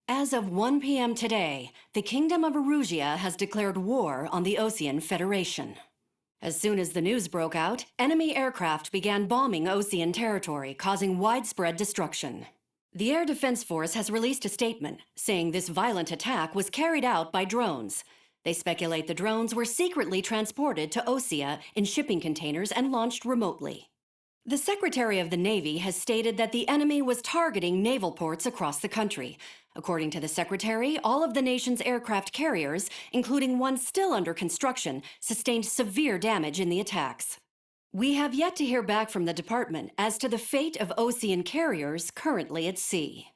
As of 1 p.m. today, the Kingdom of Erusia has declared war on the Osean Federation. As soon as the news broke out, enemy aircraft began bombing Osean territory, causing widespread destruction. The Air Defense Force has released a statement saying this violent attack was carried out by drones. They speculate the drones were secretly transported to Osea in shipping containers and launched remotely. The Secretary of the Navy has stated that the enemy was targeting naval ports across the country. According to the Secretary, all of the nation's aircraft carriers, including one still under construction, sustained severe damage in the attacks. We have yet to hear back from the department as to the fate of Osean carriers currently at sea.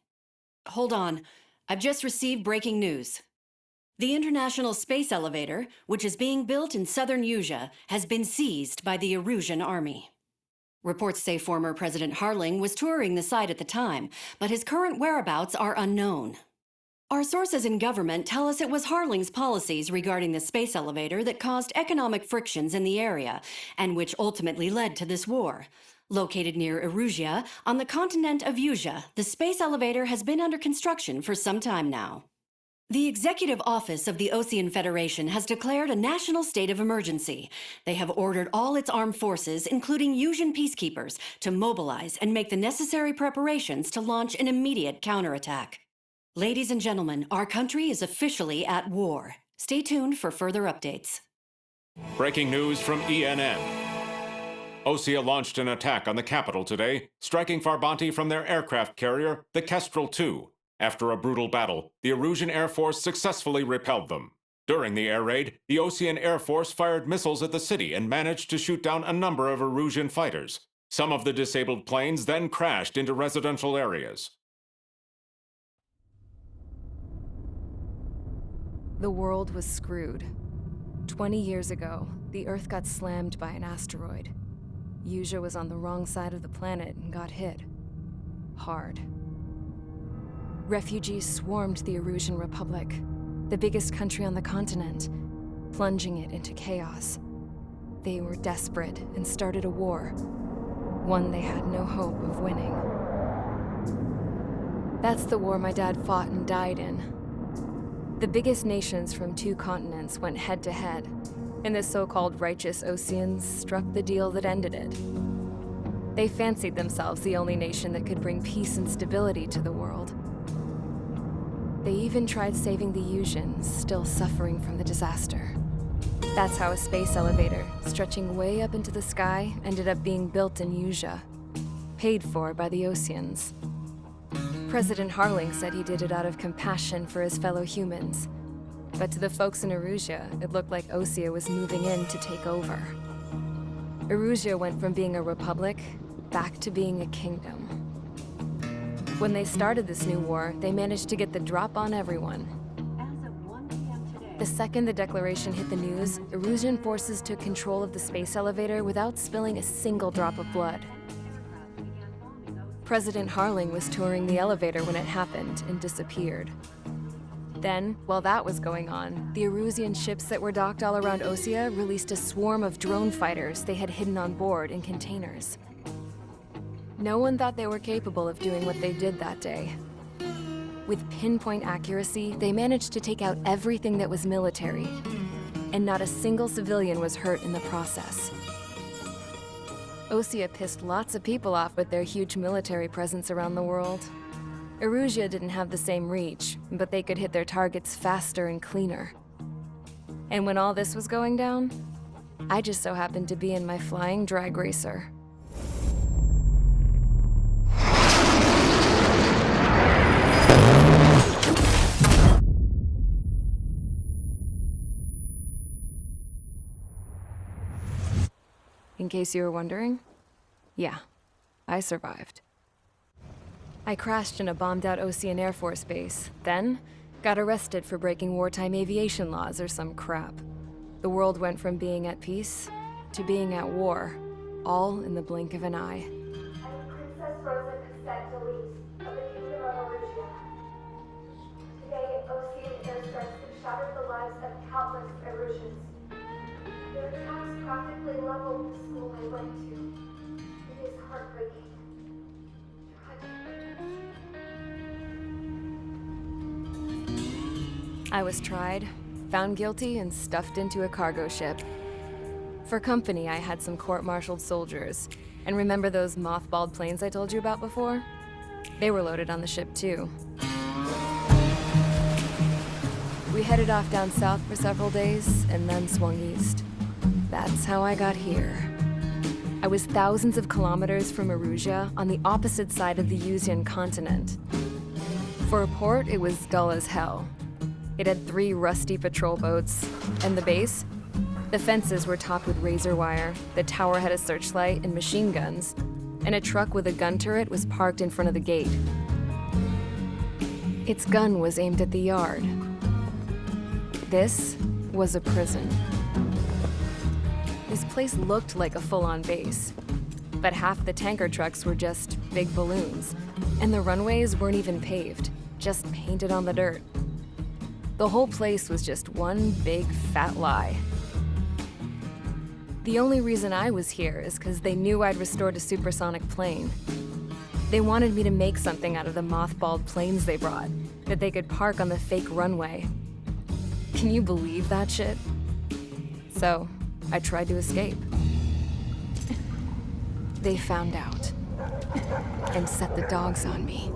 Hold on, I've just received breaking news. The International Space Elevator, which is being built in southern Erusia, has been seized by the Erusian army. Reports say former President Harling was touring the site at the time, but his current whereabouts are unknown. Our sources in government tell us it was Harling's policies regarding the space elevator that caused economic frictions in the area, and which ultimately led to this war. Located near Erusia, on the continent of Erusia, the space elevator has been under construction for some time now. The Executive Office of the Osean Federation has declared a national state of emergency. They have ordered all its armed forces, including Erusian peacekeepers, to mobilize and make the necessary preparations to launch an immediate counterattack. Ladies and gentlemen, our country is officially at war. Stay tuned for further updates. Breaking news from ENN. Osea launched an attack on the capital today, striking Farbanti from their aircraft carrier, the Kestrel II. After a brutal battle, the Erusian Air Force successfully repelled them. During the air raid, the Osean Air Force fired missiles at the city and managed to shoot down a number of Erusian fighters. Some of the disabled planes then crashed into residential areas. The world was screwed. 20 years ago, the Earth got slammed by an asteroid. Erusia was on the wrong side of the planet and got hit. Hard. Refugees swarmed the Erusian Republic, the biggest country on the continent, plunging it into chaos. They were desperate and started a war, one they had no hope of winning. That's the war my dad fought and died in. The biggest nations from 2 continents went head-to-head, and the so-called righteous Oseans struck the deal that ended it. They fancied themselves the only nation that could bring peace and stability to the world. They even tried saving the Erusians, still suffering from the disaster. That's how a space elevator, stretching way up into the sky, ended up being built in Erusia, paid for by the Oseans. President Harling said he did it out of compassion for his fellow humans. But to the folks in Erusia, it looked like Osea was moving in to take over. Erusia went from being a republic back to being a kingdom. When they started this new war, they managed to get the drop on everyone. As of 1 p.m. today, The second the declaration hit the news, Erusian forces took control of the space elevator without spilling a single drop of blood. President Harling was touring the elevator when it happened and disappeared. Then, while that was going on, the Erusian ships that were docked all around Osea released a swarm of drone fighters they had hidden on board in containers. No one thought they were capable of doing what they did that day. With pinpoint accuracy, they managed to take out everything that was military, and not a single civilian was hurt in the process. Osea pissed lots of people off with their huge military presence around the world. Erusia didn't have the same reach, but they could hit their targets faster and cleaner. And when all this was going down, I just so happened to be in my flying drag racer. In case you were wondering, yeah, I survived. I crashed in a bombed-out Osean Air Force base, then got arrested for breaking wartime aviation laws or some crap. The world went from being at peace to being at war, all in the blink of an eye. I'm Princess Rosa Cassette of the Kingdom of Erusia. Today, Osean airstrikes have shattered the lives of countless Erusians. Their attacks practically leveled the school I went to. It is heartbreaking. Tragic. I was tried, found guilty, and stuffed into a cargo ship. For company, I had some court-martialed soldiers. And remember those mothballed planes I told you about before? They were loaded on the ship, too. We headed off down south for several days, and then swung east. That's how I got here. I was thousands of kilometers from Erusia, on the opposite side of the Yuzian continent. For a port, it was dull as hell. It had 3 rusty patrol boats, and the base? The fences were topped with razor wire, the tower had a searchlight and machine guns, and a truck with a gun turret was parked in front of the gate. Its gun was aimed at the yard. This was a prison. This place looked like a full-on base, but half the tanker trucks were just big balloons, and the runways weren't even paved, just painted on the dirt. The whole place was just one big fat lie. The only reason I was here is because they knew I'd restored a supersonic plane. They wanted me to make something out of the mothballed planes they brought, that they could park on the fake runway. Can you believe that shit? So, I tried to escape. They found out and set the dogs on me.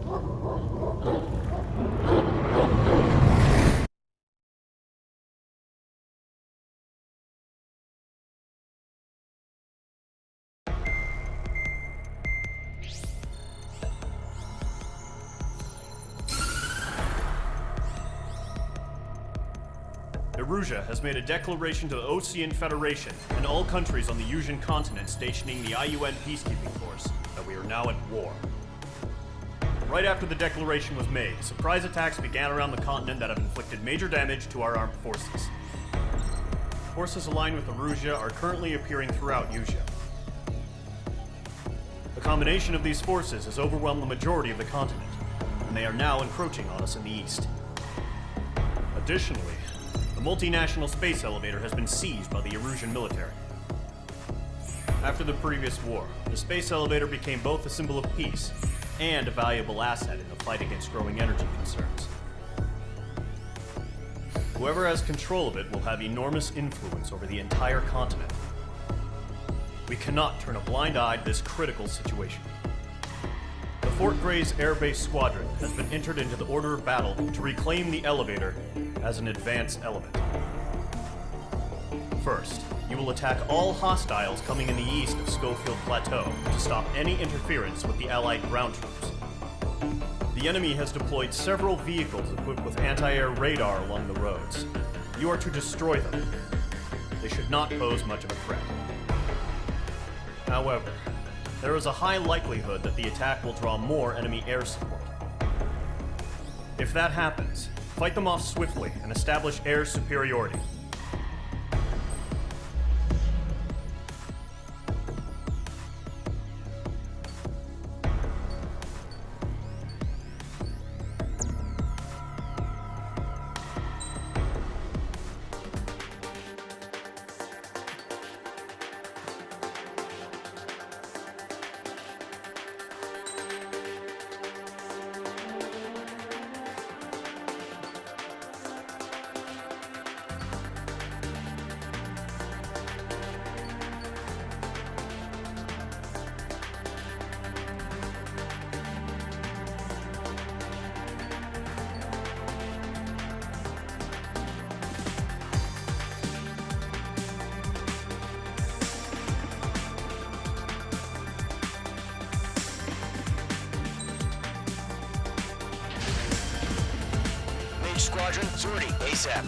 Erusia has made a declaration to the Ocean Federation and all countries on the Yuzian continent stationing the IUN peacekeeping force that we are now at war. Right after the declaration was made, surprise attacks began around the continent that have inflicted major damage to our armed forces. Forces aligned with Erusia are currently appearing throughout Yusia. The combination of these forces has overwhelmed the majority of the continent, and they are now encroaching on us in the east. Additionally, the multinational space elevator has been seized by the Erusian military. After the previous war, the space elevator became both a symbol of peace and a valuable asset in the fight against growing energy concerns. Whoever has control of it will have enormous influence over the entire continent. We cannot turn a blind eye to this critical situation. The Fort Gray's Air Base Squadron has been entered into the order of battle to reclaim the elevator as an advance element. First, you will attack all hostiles coming in the east of Schofield Plateau to stop any interference with the Allied ground troops. The enemy has deployed several vehicles equipped with anti-air radar along the roads. You are to destroy them. They should not pose much of a threat. However, there is a high likelihood that the attack will draw more enemy air support. If that happens, fight them off swiftly and establish air superiority. Squadron, sortie, ASAP.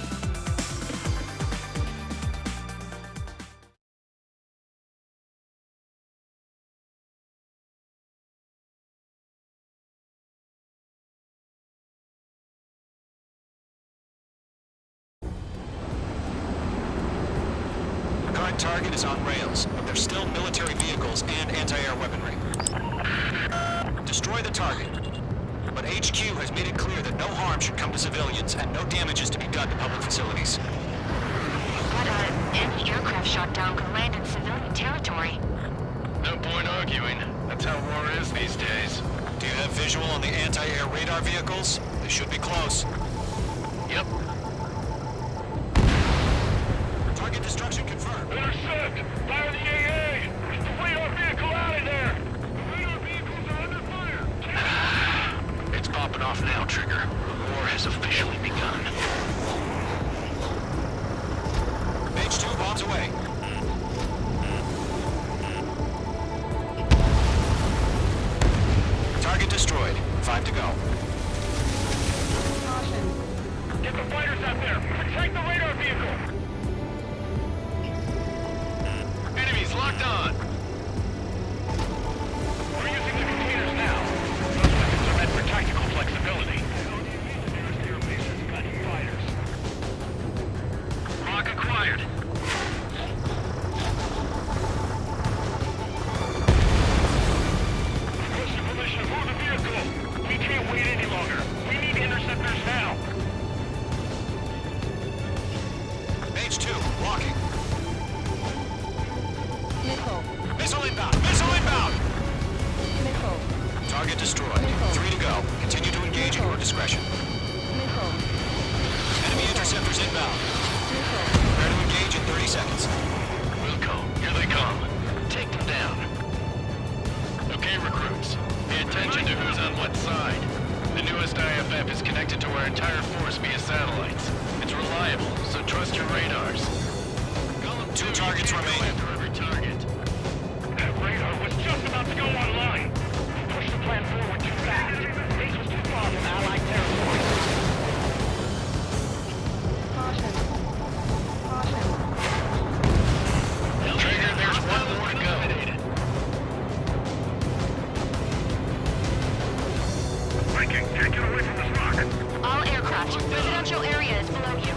The current target is on rails, but there's still military vehicles and anti-air weaponry. Destroy the target. But HQ has made it clear that no harm should come to civilians and no damage is to be done to public facilities. But any aircraft shot down could land in civilian territory. No point arguing. That's how war is these days. Do you have visual on the anti-air radar vehicles? They should be close. Yep. now, Trigger. The war has officially begun. Page 2, bombs away. Target destroyed. 5 to go. Get the fighters out there! Protect the radar vehicle! Enemies locked on! We're using the containers now. Those weapons are meant for tactical flexibility. Nearest air base has got fighters. Rock acquired. Requesting permission to move the vehicle. We can't wait any longer. We need interceptors now. Page 2, walking. Nickel. Missile inbound! Missile inbound! Nickel. Target destroyed. 3 to go. Continue to engage at your discretion. Nickel. Enemy interceptors inbound. Prepare to engage in 30 seconds. Wilco, here they come. Take them down. Okay, recruits. Pay attention to who's on what side. The newest IFF is connected to our entire force via satellites. It's reliable, so trust your radars. 2 targets remaining. After every target. That radar was just about to go online. We pushed the plan forward too fast. Base was too far from Allied territory. Caution. Caution. Trigger, there's one more to go. Viking, can't get away from this rock. All aircraft, residential area is below you.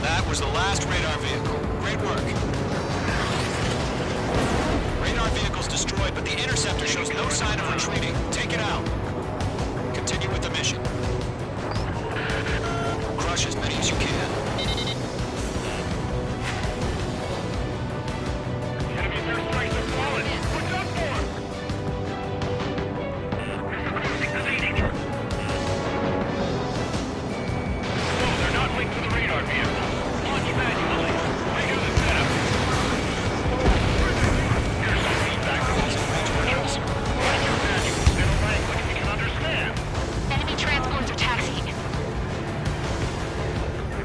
That was the last radar vehicle. Great work. Radar vehicle's destroyed, but the interceptor shows no sign of retreating. Take it out. Continue with the mission. Crush as many as you can. Enemy airstrikes are falling. What's up for? No, they're not linked to the radar vehicle. Launch manually. Redo the setup. Here's some feedback from those individuals. Launch your manuals in a language we can understand. Enemy transports are taxiing.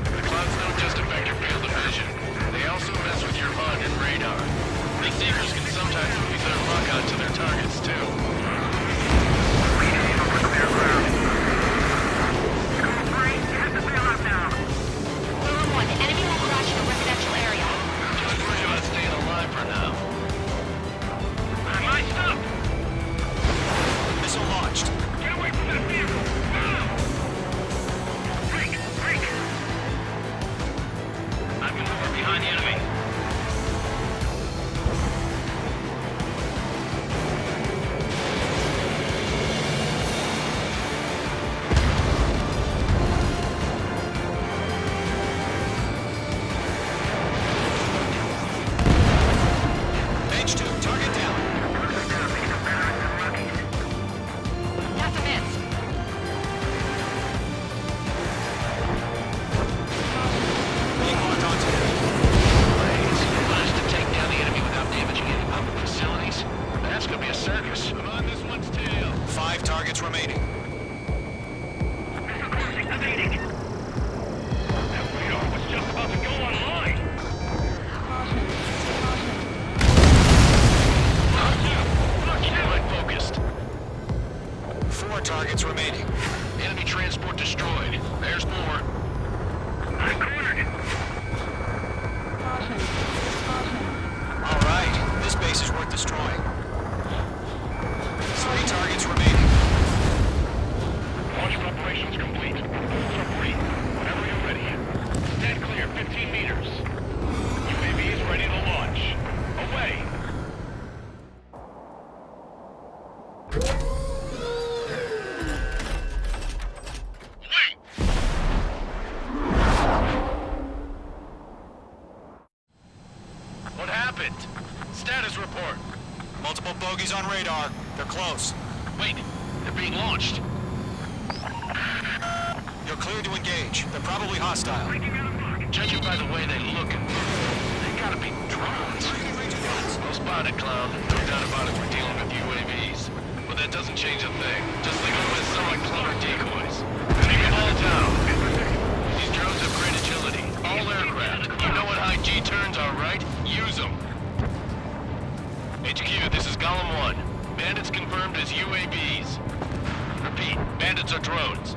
The clouds don't just affect your field of vision. They also mess with your HUD and radar. Receivers can sometimes move their rock out to their targets, too. Zone 1, enemy will crash in a residential area. Just worry about staying alive for now. My stuff! Missile launched. Get away from that vehicle! Now! Freak! Freak! I'm gonna work behind the enemy. Page 2, target down. That's a miss. Being locked onto. Want us to take down the enemy without damaging any public facilities? That's gonna be a circus. I'm on this one's tail. 5 targets remaining. That radar was just about to go online. Fuck you! I'm focused. 4 targets remaining. Enemy transport destroyed. There's more. I'm cornered. All right, this base is worth destroying. 3 targets remaining. Launch preparations complete. Submarine, whenever you're ready. Stand clear, 15 meters. UAVs ready to launch. Away! Wait! What happened? Status report. Multiple bogies on radar. They're close. Wait, they're being launched. You're cleared to engage. They're probably hostile. Judging by the way they look and move, they gotta be drones. Well spotted, Clown. No doubt about it, we're dealing with UAVs. But that doesn't change a thing. Just leave them with somewhat clever decoys. Take them all down. These drones have great agility. All aircraft. You know what high G turns are, right? Use them. HQ, this is Golem 1. Bandits confirmed as UAVs. Repeat, bandits are drones.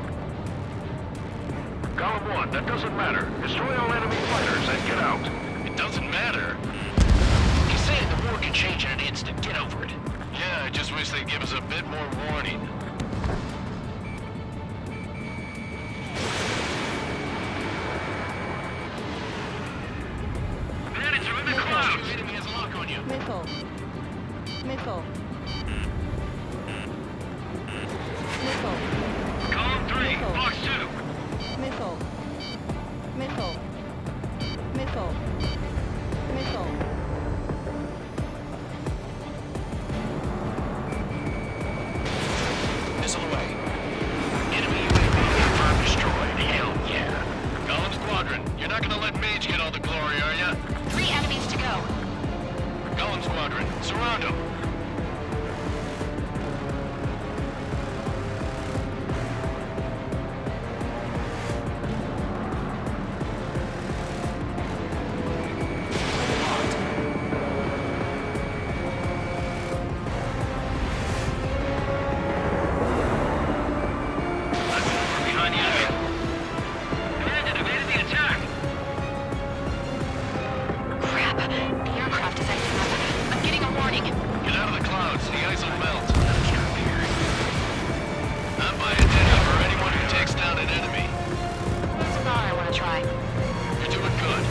Golem 1, that doesn't matter. Destroy all enemy fighters and get out. It doesn't matter. You said the war could change in an instant. Get over it. Yeah, I just wish they'd give us a bit more warning. Bandits are in the clouds. Your enemy has a lock on you. Missile. Missile. Missile. Golem 3, Fox 2. Missile. Missile. Missile. Missile. Missile away. Enemy UAV confirmed destroyed. Hell yeah. Golem Squadron, you're not gonna let Mage get all the glory, are ya? 3 enemies to go. Golem Squadron, surround them. Behind the enemy. Bandit evaded the attack. Crap. The aircraft is acting up. I'm getting a warning. Get out of the clouds, the ice will melt. I'm buying attention for anyone who takes down an enemy. That's a thought I want to try. You're doing good.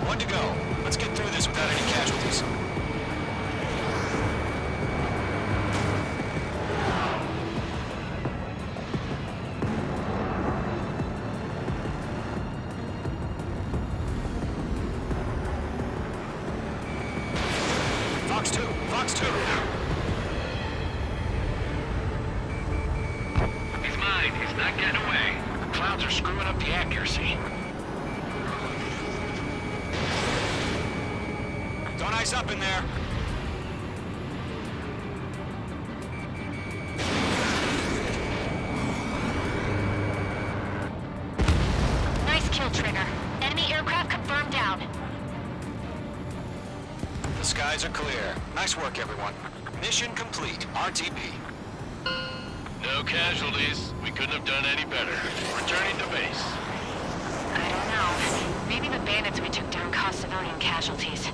One to go. Let's get through this without any casualties. Fox 2! Fox 2! He's mine. He's not getting away. The clouds are screwing up the accuracy. Don't ice up in there. Nice kill, Trigger. Enemy aircraft confirmed down. The skies are clear. Nice work, everyone. Mission complete. RTB. No casualties. We couldn't have done any better. Returning to base. I don't know. Maybe the bandits we took down caused civilian casualties.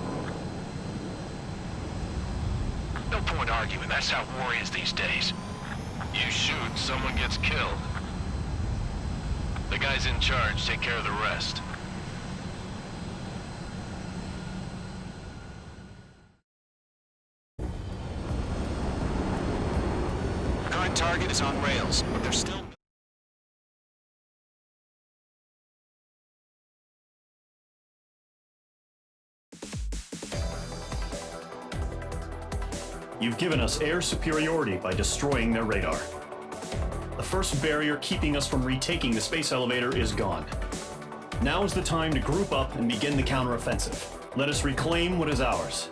No point arguing. That's how war is these days. You shoot, someone gets killed. The guys in charge take care of the rest. Current target is on rails, but they're still... You've given us air superiority by destroying their radar. The first barrier keeping us from retaking the space elevator is gone. Now is the time to group up and begin the counteroffensive. Let us reclaim what is ours.